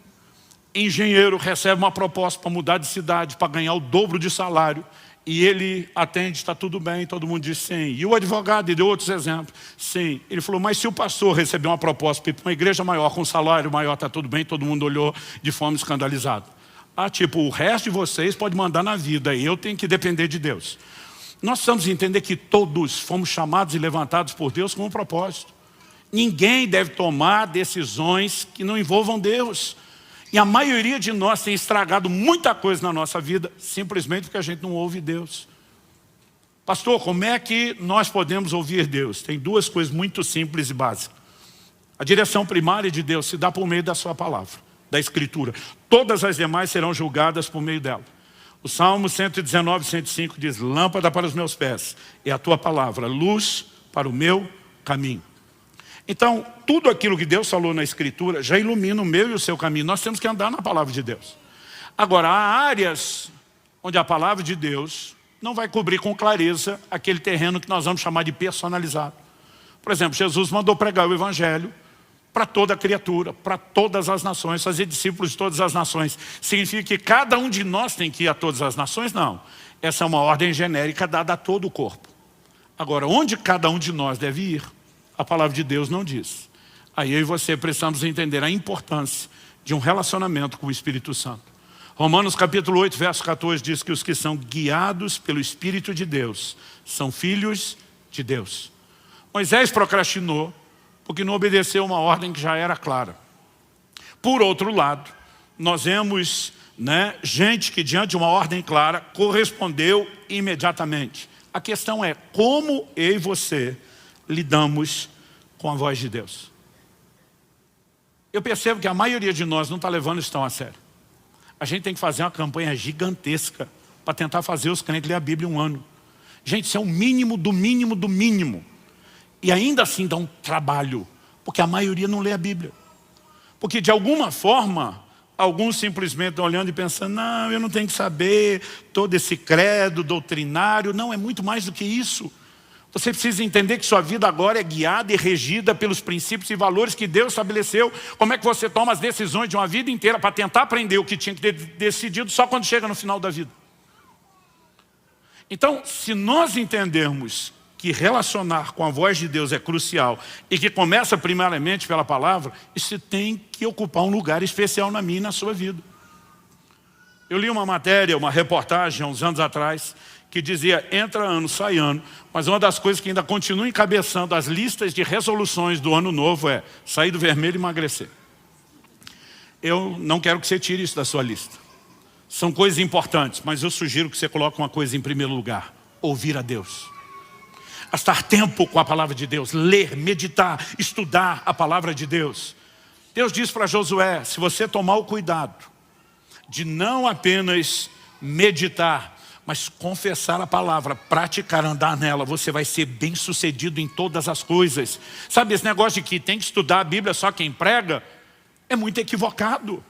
engenheiro recebe uma proposta para mudar de cidade, para ganhar o dobro de salário, e ele atende, está tudo bem, todo mundo diz sim. E o advogado, e deu outros exemplos, sim. Ele falou, mas se o pastor receber uma proposta para ir para uma igreja maior, com um salário maior, está tudo bem, todo mundo olhou de forma escandalizada. Tipo, o resto de vocês pode mandar na vida, e eu tenho que depender de Deus. Nós precisamos entender que todos fomos chamados e levantados por Deus com um propósito. Ninguém deve tomar decisões que não envolvam Deus. E a maioria de nós tem estragado muita coisa na nossa vida, simplesmente porque a gente não ouve Deus. Pastor, como é que nós podemos ouvir Deus? Tem duas coisas muito simples e básicas. A direção primária de Deus se dá por meio da sua palavra, da Escritura. Todas as demais serão julgadas por meio dela. O Salmo 119, 105 diz, lâmpada para os meus pés é a tua palavra, luz para o meu caminho. Então, tudo aquilo que Deus falou na Escritura já ilumina o meu e o seu caminho. Nós temos que andar na palavra de Deus. Agora, há áreas onde a palavra de Deus não vai cobrir com clareza aquele terreno que nós vamos chamar de personalizado. Por exemplo, Jesus mandou pregar o Evangelho para toda a criatura, para todas as nações, fazer discípulos de todas as nações. Significa que cada um de nós tem que ir a todas as nações? Não. Essa é uma ordem genérica dada a todo o corpo. Agora, onde cada um de nós deve ir, a palavra de Deus não diz. Aí eu e você precisamos entender a importância de um relacionamento com o Espírito Santo. Romanos capítulo 8, verso 14 diz que os que são guiados pelo Espírito de Deus são filhos de Deus. Moisés procrastinou porque não obedeceu uma ordem que já era clara. Por outro lado, nós vemos gente que diante de uma ordem clara correspondeu imediatamente. A questão é como eu e você lidamos com a voz de Deus. Eu percebo que a maioria de nós não está levando isso tão a sério. A gente tem que fazer uma campanha gigantesca para tentar fazer os crentes ler a Bíblia um ano. Gente, isso é o mínimo do mínimo do mínimo. E ainda assim dá um trabalho, porque a maioria não lê a Bíblia. Porque de alguma forma, alguns simplesmente estão olhando e pensando, não, eu não tenho que saber todo esse credo doutrinário. Não, é muito mais do que isso. Você precisa entender que sua vida agora é guiada e regida pelos princípios e valores que Deus estabeleceu. Como é que você toma as decisões de uma vida inteira para tentar aprender o que tinha que ter decidido só quando chega no final da vida? Então, se nós entendermos que relacionar com a voz de Deus é crucial e que começa primeiramente pela palavra, isso tem que ocupar um lugar especial na minha e na sua vida. Eu li uma matéria, uma reportagem há uns anos atrás, que dizia, entra ano, sai ano, mas uma das coisas que ainda continua encabeçando as listas de resoluções do ano novo é sair do vermelho e emagrecer. Eu não quero que você tire isso da sua lista. São coisas importantes, mas eu sugiro que você coloque uma coisa em primeiro lugar: ouvir a Deus. Gastar tempo com a palavra de Deus, ler, meditar, estudar a palavra de Deus. Deus diz para Josué, se você tomar o cuidado de não apenas meditar, mas confessar a palavra, praticar, andar nela, você vai ser bem sucedido em todas as coisas. Sabe, esse negócio de que tem que estudar a Bíblia só quem prega, é muito equivocado.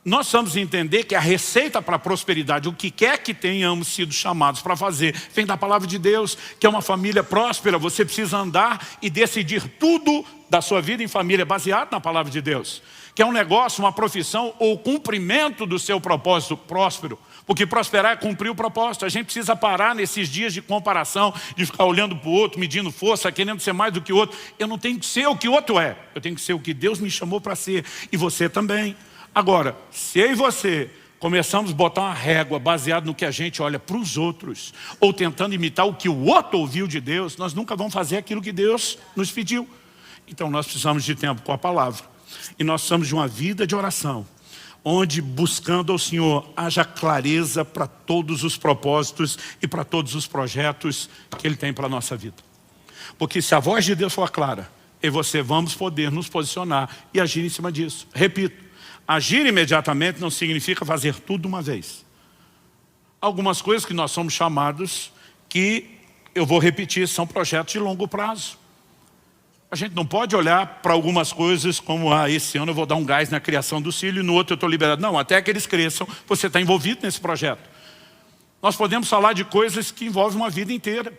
Nós precisamos entender que a receita para a prosperidade, o que quer que tenhamos sido chamados para fazer, vem da palavra de Deus, que é uma família próspera. Você precisa andar e decidir tudo da sua vida em família, baseado na palavra de Deus. Que é um negócio, uma profissão ou cumprimento do seu propósito próspero. Porque prosperar é cumprir o propósito. A gente precisa parar nesses dias de comparação, de ficar olhando para o outro, medindo força, querendo ser mais do que o outro. Eu não tenho que ser o que o outro é. Eu tenho que ser o que Deus me chamou para ser. E você também. Agora, se eu e você começamos a botar uma régua baseada no que a gente olha para os outros, ou tentando imitar o que o outro ouviu de Deus, nós nunca vamos fazer aquilo que Deus nos pediu. Então nós precisamos de tempo com a palavra. E nós precisamos de uma vida de oração, onde buscando ao Senhor haja clareza para todos os propósitos e para todos os projetos que Ele tem para a nossa vida. Porque se a voz de Deus for clara, eu e você vamos poder nos posicionar e agir em cima disso. Repito, agir imediatamente não significa fazer tudo de uma vez. Algumas coisas que nós somos chamados, que eu vou repetir, são projetos de longo prazo. A gente não pode olhar para algumas coisas como, esse ano eu vou dar um gás na criação do filho e no outro eu estou liberado. Não, até que eles cresçam, você está envolvido nesse projeto. Nós podemos falar de coisas que envolvem uma vida inteira.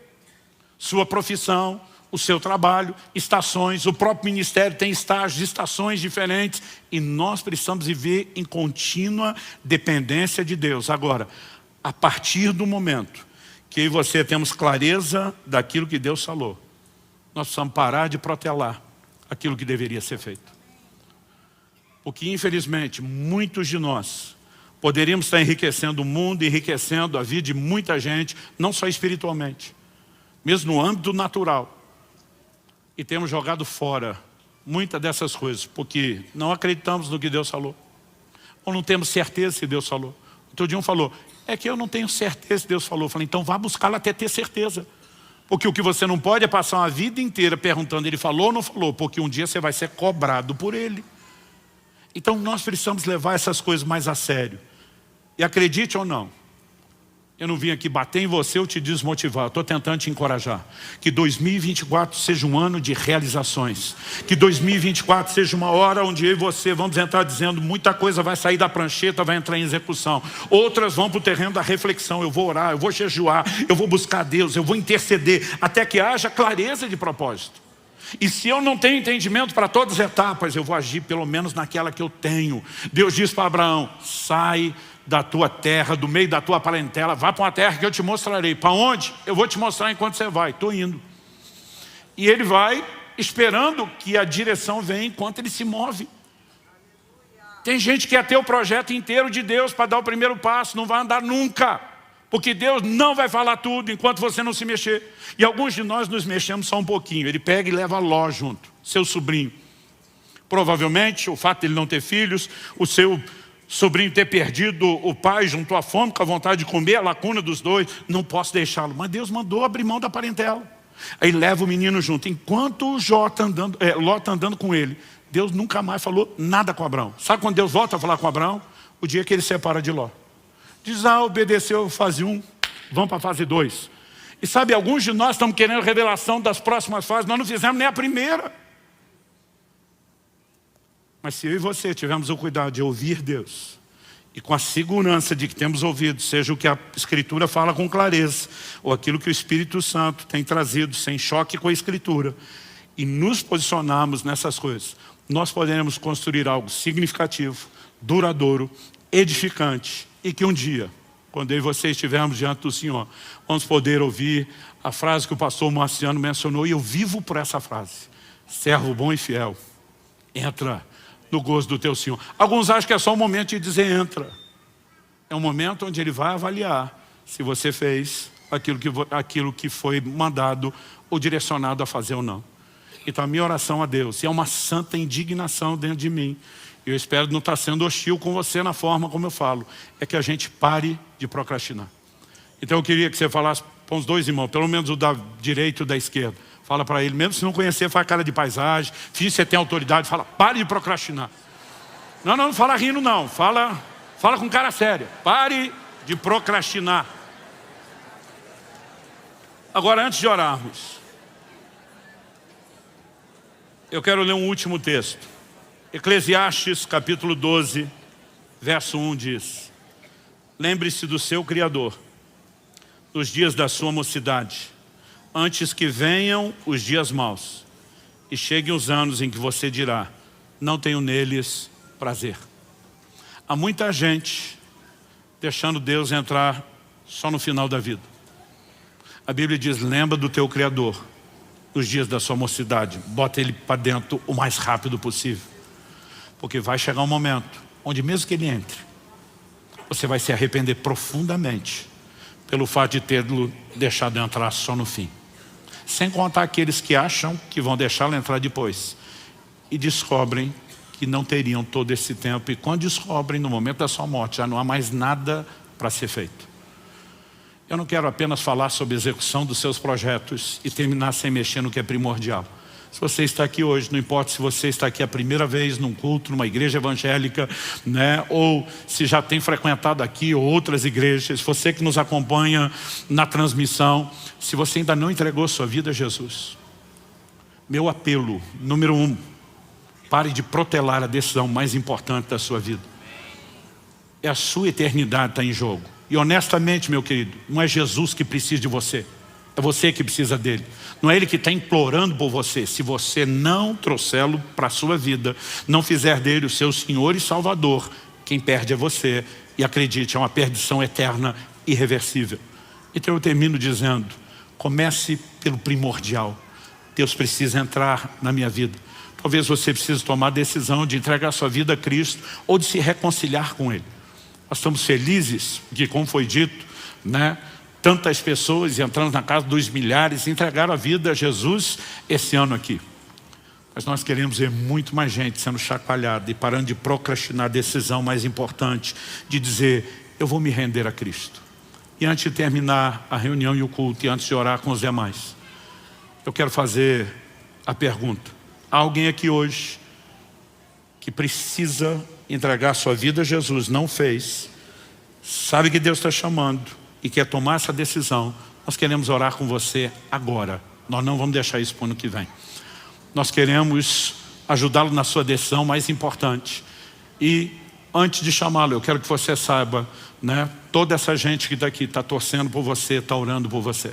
Sua profissão, o seu trabalho, estações, o próprio ministério tem estágios, estações diferentes. E nós precisamos viver em contínua dependência de Deus. Agora, a partir do momento que eu e você temos clareza daquilo que Deus falou, nós precisamos parar de protelar aquilo que deveria ser feito. Porque, infelizmente, muitos de nós poderíamos estar enriquecendo o mundo, enriquecendo a vida de muita gente, não só espiritualmente, mesmo no âmbito natural. E temos jogado fora muitas dessas coisas, porque não acreditamos no que Deus falou. Ou não temos certeza se Deus falou. Outro dia um falou, é que eu não tenho certeza se Deus falou. Eu falei, então vá buscá-lo até ter certeza. Porque o que você não pode é passar uma vida inteira perguntando, ele falou ou não falou, porque um dia você vai ser cobrado por ele. Então nós precisamos levar essas coisas mais a sério. E acredite ou não, eu não vim aqui bater em você ou te desmotivar, eu estou tentando te encorajar. Que 2024 seja um ano de realizações. Que 2024 seja uma hora onde eu e você vamos entrar dizendo muita coisa vai sair da prancheta, vai entrar em execução. Outras vão para o terreno da reflexão. Eu vou orar, eu vou jejuar, eu vou buscar Deus, eu vou interceder, até que haja clareza de propósito. E se eu não tenho entendimento para todas as etapas, eu vou agir pelo menos naquela que eu tenho. Deus diz para Abraão, sai da tua terra, do meio da tua parentela, vá para uma terra que eu te mostrarei. Para onde? Eu vou te mostrar enquanto você vai. Estou indo. E ele vai esperando que a direção venha enquanto ele se move. Tem gente que quer ter o projeto inteiro de Deus para dar o primeiro passo, não vai andar nunca. Porque Deus não vai falar tudo enquanto você não se mexer. E alguns de nós nos mexemos só um pouquinho. Ele pega e leva Ló junto, seu sobrinho. Provavelmente o fato de ele não ter filhos, o seu sobrinho ter perdido o pai junto à fome, com a vontade de comer, a lacuna dos dois, não posso deixá-lo. Mas Deus mandou abrir mão da parentela. Aí leva o menino junto. Enquanto Ló está andando com ele, Deus nunca mais falou nada com Abraão. Sabe quando Deus volta a falar com Abraão? O dia que ele separa de Ló. Diz, obedeceu fase 1, vamos para a fase 2. E sabe, alguns de nós estamos querendo revelação das próximas fases, nós não fizemos nem a primeira. Mas se eu e você tivermos o cuidado de ouvir Deus, e com a segurança de que temos ouvido, seja o que a Escritura fala com clareza, ou aquilo que o Espírito Santo tem trazido, sem choque com a Escritura, e nos posicionarmos nessas coisas, nós poderemos construir algo significativo, duradouro, edificante, e que um dia, quando eu e você estivermos diante do Senhor, vamos poder ouvir a frase que o pastor Marciano mencionou, e eu vivo por essa frase: servo bom e fiel, entra no gozo do teu Senhor. Alguns acham que é só o momento de dizer entra. É um momento onde Ele vai avaliar se você fez aquilo que foi mandado ou direcionado a fazer ou não. Então a minha oração a Deus, e é uma santa indignação dentro de mim, eu espero não estar sendo hostil com você na forma como eu falo, é que a gente pare de procrastinar. Então eu queria que você falasse para os dois irmãos, pelo menos o da direita e o da esquerda. Fala para ele, mesmo se não conhecer, faz cara de paisagem, finge que você tem autoridade, fala, pare de procrastinar. Não fala rindo não, fala com cara séria, pare de procrastinar. Agora, antes de orarmos, eu quero ler um último texto. Eclesiastes capítulo 12, verso 1 diz: lembre-se do seu Criador, nos dias da sua mocidade, antes que venham os dias maus, e cheguem os anos em que você dirá, não tenho neles prazer. Há muita gente deixando Deus entrar só no final da vida. A Bíblia diz, lembra do teu Criador, nos dias da sua mocidade, bota ele para dentro o mais rápido possível. Porque vai chegar um momento onde mesmo que ele entre, você vai se arrepender profundamente pelo fato de tê-lo deixado entrar só no fim. Sem contar aqueles que acham que vão deixá-lo entrar depois e descobrem que não teriam todo esse tempo, e quando descobrem no momento da sua morte, já não há mais nada para ser feito. Eu não quero apenas falar sobre a execução dos seus projetos e terminar sem mexer no que é primordial. Se você está aqui hoje, não importa se você está aqui a primeira vez num culto, numa igreja evangélica, né, ou se já tem frequentado aqui ou outras igrejas, você que nos acompanha na transmissão, se você ainda não entregou sua vida a Jesus, meu apelo, número 1, pare de protelar a decisão mais importante da sua vida. É a sua eternidade que está em jogo. E honestamente, meu querido, não é Jesus que precisa de você. É você que precisa dele. Não é ele que está implorando por você. Se você não trouxê-lo para a sua vida, não fizer dele o seu Senhor e Salvador, quem perde é você. E acredite, é uma perdição eterna, irreversível. Então eu termino dizendo, comece pelo primordial. Deus precisa entrar na minha vida. Talvez você precise tomar a decisão de entregar sua vida a Cristo ou de se reconciliar com Ele. Nós estamos felizes que, como foi dito, né, tantas pessoas entrando na casa dos milhares entregaram a vida a Jesus esse ano aqui. Mas nós queremos ver muito mais gente sendo chacoalhada e parando de procrastinar a decisão mais importante de dizer, eu vou me render a Cristo. E antes de terminar a reunião e o culto e antes de orar com os demais, eu quero fazer a pergunta. Há alguém aqui hoje que precisa entregar sua vida a Jesus, não fez, sabe que Deus está chamando e quer tomar essa decisão? Nós queremos orar com você agora. Nós não vamos deixar isso para o ano que vem. Nós queremos ajudá-lo na sua decisão mais importante. E antes de chamá-lo, eu quero que você saiba, né, toda essa gente que está aqui está torcendo por você, está orando por você.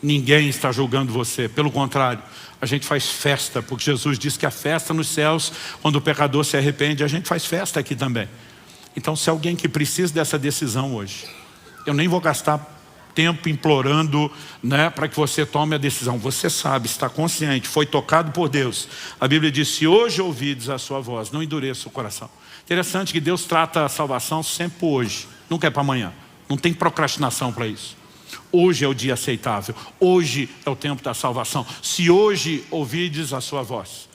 Ninguém está julgando você, pelo contrário, a gente faz festa, porque Jesus disse que a festa nos céus, quando o pecador se arrepende, a gente faz festa aqui também. Então, se alguém que precisa dessa decisão hoje, eu nem vou gastar tempo implorando, né, para que você tome a decisão. Você sabe, está consciente, foi tocado por Deus. A Bíblia diz, se hoje ouvides a sua voz, não endureça o coração. Interessante que Deus trata a salvação sempre hoje, nunca é para amanhã. Não tem procrastinação para isso. Hoje é o dia aceitável, hoje é o tempo da salvação. Se hoje ouvides a sua voz.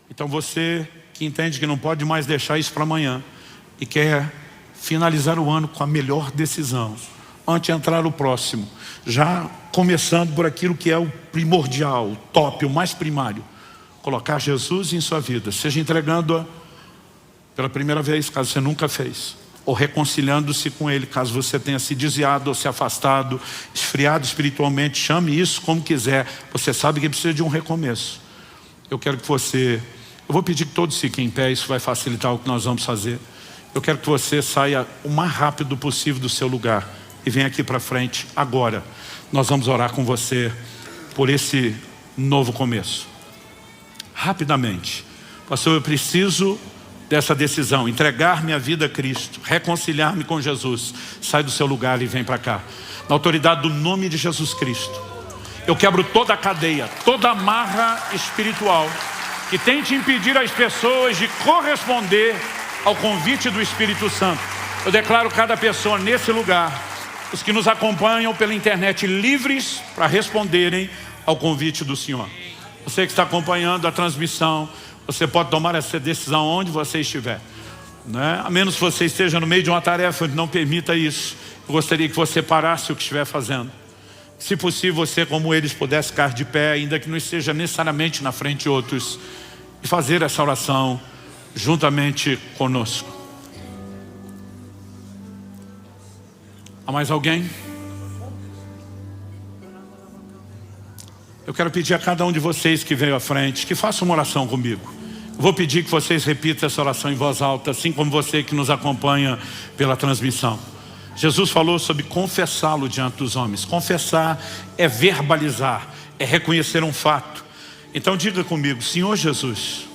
Então você que entende que não pode mais deixar isso para amanhã e quer finalizar o ano com a melhor decisão, antes de entrar o próximo, já começando por aquilo que é o primordial, o top, o mais primário, colocar Jesus em sua vida, seja entregando-a pela primeira vez, caso você nunca fez, ou reconciliando-se com Ele, caso você tenha se desviado ou se afastado, esfriado espiritualmente, chame isso como quiser, você sabe que precisa de um recomeço. Eu quero que você, eu vou pedir que todos fiquem em pé, isso vai facilitar o que nós vamos fazer. Eu quero que você saia o mais rápido possível do seu lugar e venha aqui para frente agora. Nós vamos orar com você por esse novo começo. Rapidamente. Pastor, eu preciso dessa decisão, entregar minha vida a Cristo, reconciliar-me com Jesus. Sai do seu lugar e vem para cá. Na autoridade do nome de Jesus Cristo, eu quebro toda a cadeia, toda a amarra espiritual que tente impedir as pessoas de corresponder ao convite do Espírito Santo. Eu declaro cada pessoa nesse lugar, os que nos acompanham pela internet, livres para responderem ao convite do Senhor. Você que está acompanhando a transmissão, você pode tomar essa decisão onde você estiver, né? A menos que você esteja no meio de uma tarefa, não permita isso. Eu gostaria que você parasse o que estiver fazendo. Se possível, você, como eles, pudesse ficar de pé, ainda que não esteja necessariamente na frente de outros, e fazer essa oração juntamente conosco. Há mais alguém? Eu quero pedir a cada um de vocês que veio à frente, que faça uma oração comigo. Eu vou pedir que vocês repitam essa oração em voz alta, assim como você que nos acompanha pela transmissão. Jesus falou sobre confessá-lo diante dos homens. Confessar é verbalizar, é reconhecer um fato. Então diga comigo: Senhor Jesus,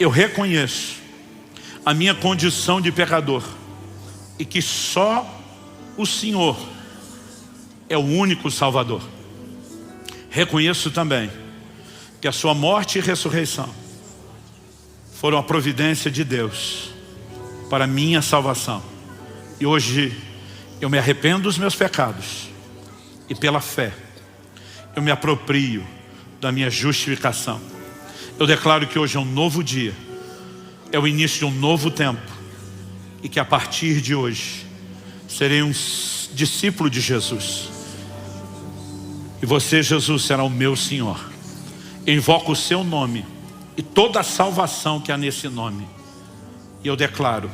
eu reconheço a minha condição de pecador e que só o Senhor é o único Salvador. Reconheço também que a sua morte e ressurreição foram a providência de Deus para a minha salvação. E hoje eu me arrependo dos meus pecados e pela fé eu me aproprio da minha justificação. Eu declaro que hoje é um novo dia, é o início de um novo tempo, e que a partir de hoje serei um discípulo de Jesus. E você, Jesus, será o meu Senhor. Eu invoco o seu nome e toda a salvação que há nesse nome. E eu declaro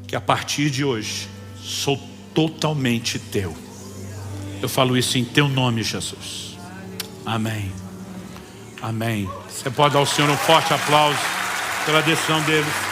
que a partir de hoje sou totalmente teu. Eu falo isso em teu nome, Jesus. Amém. Amém. Você pode dar ao Senhor um forte aplauso pela decisão deles.